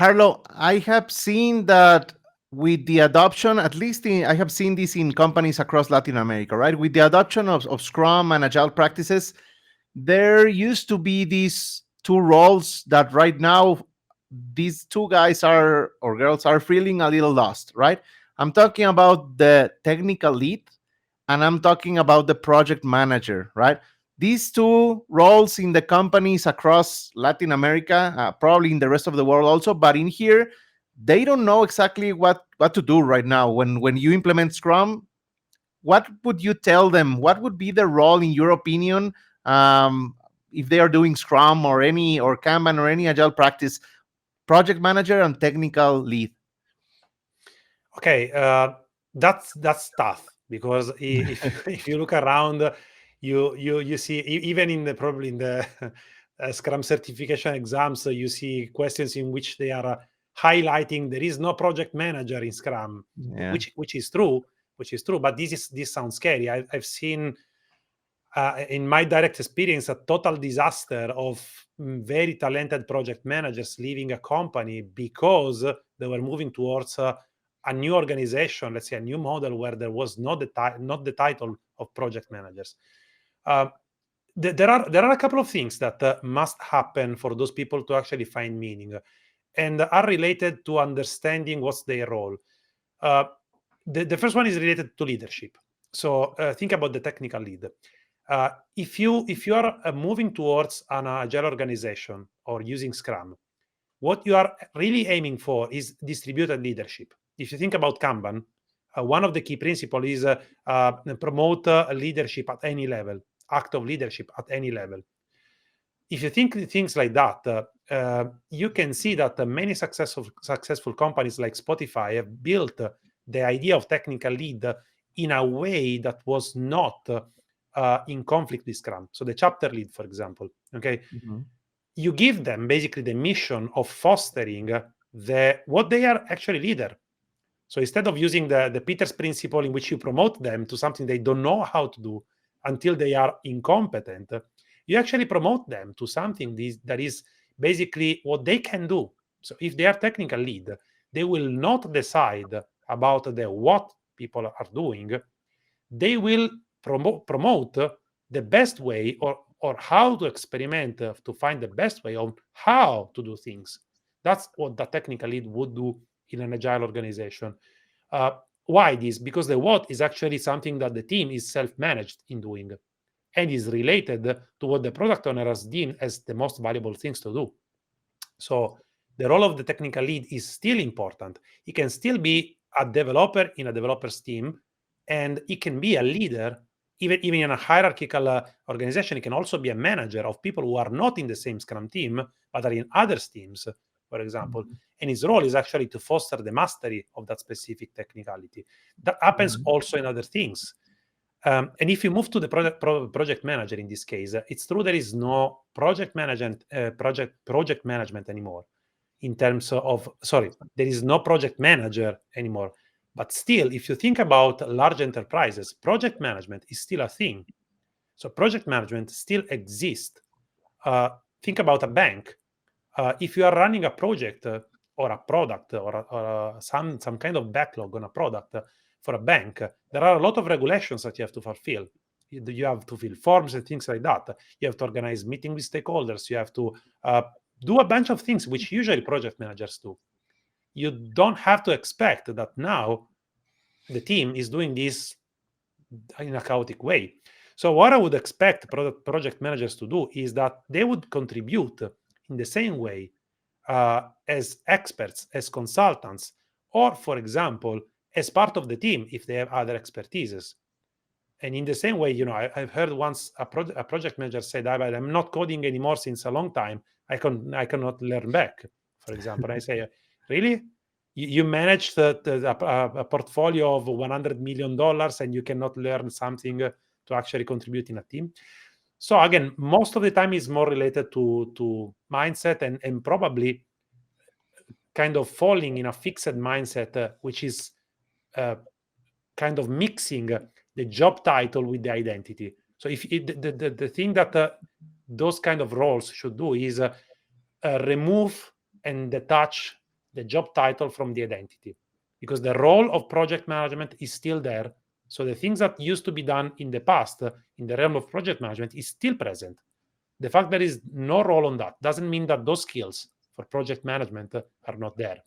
Carlo, I have seen that with the adoption, at least I have seen this in companies across Latin America, right? With the adoption of Scrum and Agile practices, there used to be these two roles that right now these two guys are or girls are feeling a little lost, right? I'm talking about the technical lead and I'm talking about the project manager, right? These two roles in the companies across Latin America, probably in the rest of the world also, but in here, they don't know exactly what to do right now. When you implement Scrum, what would you tell them? What would be the role, in your opinion, um, if they are doing Scrum or any or Kanban or any agile practice, project manager and technical lead? Okay, that's tough because if if you look around, you see even in the probably in the Scrum certification exams, you see questions in which they are highlighting there is no project manager in Scrum, Yeah. which is true, But this sounds scary. I've seen in my direct experience a total disaster of very talented project managers leaving a company because they were moving towards a new organization, let's say a new model where there was not the title of project managers. There are a couple of things that must happen for those people to actually find meaning and are related to understanding what's their role. The first one is related to leadership. So think about the technical lead. If you are moving towards an agile organization or using Scrum, what you are really aiming for is distributed leadership. If you think about Kanban, one of the key principles is promote leadership at any level, act of leadership at any level. If you think things like that, you can see that many successful companies like Spotify have built the idea of technical lead in a way that was not in conflict with Scrum. So the chapter lead, for example, okay, you give them basically the mission of fostering what they are actually leader. So instead of using the Peters principle in which you promote them to something they don't know how to do until they are incompetent, you actually promote them to something that is basically what they can do. So if they are technical lead, they will not decide about the what people are doing. They will promote the best way or how to experiment to find the best way of how to do things. That's what the technical lead would do in an agile organization. Why this? Because the what is actually something that the team is self-managed in doing and is related to what the product owner has deemed as the most valuable things to do. So the role of the technical lead is still important. He can still be a developer in a developer's team, and he can be a leader even in a hierarchical organization. He can also be a manager of people who are not in the same Scrum team, but are in other teams, for example. And his role is actually to foster the mastery of that specific technicality. That happens also in other things. And if you move to the project manager in this case, it's true there is no project management anymore in terms of, there is no project manager anymore. But still, if you think about large enterprises, project management is still a thing. So project management still exists. Think about a bank. If you are running a project or a product or some kind of backlog on a product for a bank, there are a lot of regulations that you have to fulfill. You have to fill forms and things like that. You have to organize meetings with stakeholders. You have to do a bunch of things which usually project managers do. You don't have to expect that now the team is doing this in a chaotic way. So what I would expect project managers to do is that they would contribute in the same way as experts, as consultants, or, for example, as part of the team if they have other expertises. And in the same way, I've heard once a project manager said, I'm not coding anymore since a long time. I cannot learn back, for example. And I say, really? You manage a portfolio of $100 million and you cannot learn something to actually contribute in a team? So again, most of the time is more related to mindset and probably kind of falling in a fixed mindset, which is kind of mixing the job title with the identity. So if the thing that those kind of roles should do is remove and detach the job title from the identity, because the role of project management is still there. So the things that used to be done in the past in the realm of project management is still present. The fact there is no role on that doesn't mean that those skills for project management are not there.